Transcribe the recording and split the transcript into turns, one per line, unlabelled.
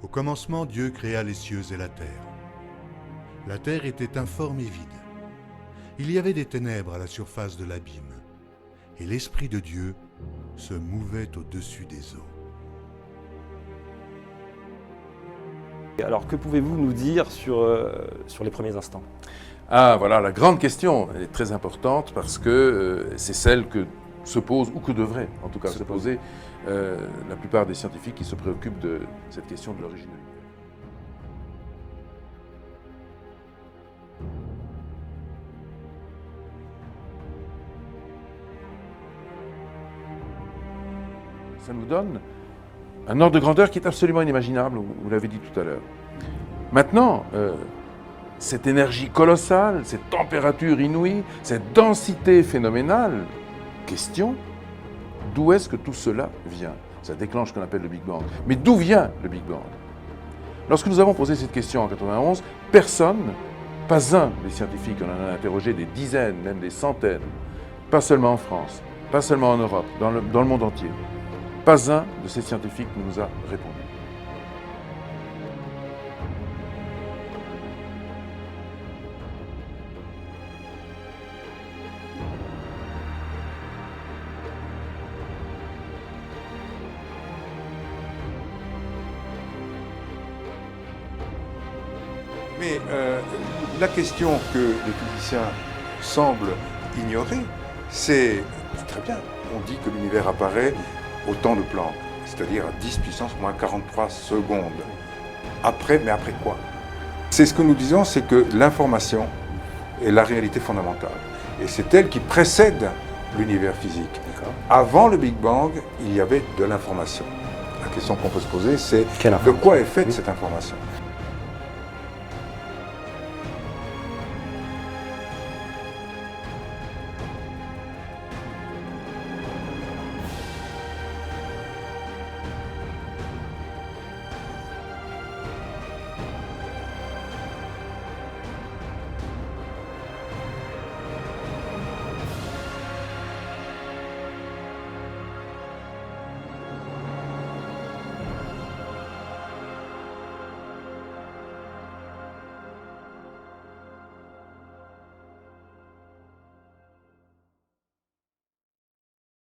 Au commencement, Dieu créa les cieux et la terre. La terre était informe et vide. Il y avait des ténèbres à la surface de l'abîme, et l'Esprit de Dieu se mouvait au-dessus des eaux.
Alors que pouvez-vous nous dire sur les premiers instants?
Ah, voilà, la grande question est très importante parce que c'est celle que se pose, ou que devrait en tout cas se poser, la plupart des scientifiques qui se préoccupent de cette question de l'origine de l'univers. Ça nous donne un ordre de grandeur qui est absolument inimaginable, vous l'avez dit tout à l'heure. Maintenant, cette énergie colossale, cette température inouïe, cette densité phénoménale, question, d'où est-ce que tout cela vient? Ça déclenche ce qu'on appelle le Big Bang. Mais d'où vient le Big Bang? Lorsque nous avons posé cette question en 91, personne, pas un des scientifiques, on en a interrogé des dizaines, même des centaines, pas seulement en France, pas seulement en Europe, dans le monde entier, pas un de ces scientifiques ne nous a répondu.
Mais la question que les physiciens semblent ignorer, c'est très bien, on dit que l'univers apparaît au temps de Planck, c'est-à-dire à 10 puissance moins 43 secondes. Mais après quoi? C'est ce que nous disons, c'est que l'information est la réalité fondamentale. Et c'est elle qui précède l'univers physique. Avant le Big Bang, il y avait de l'information. La question qu'on peut se poser, c'est de quoi est faite cette information?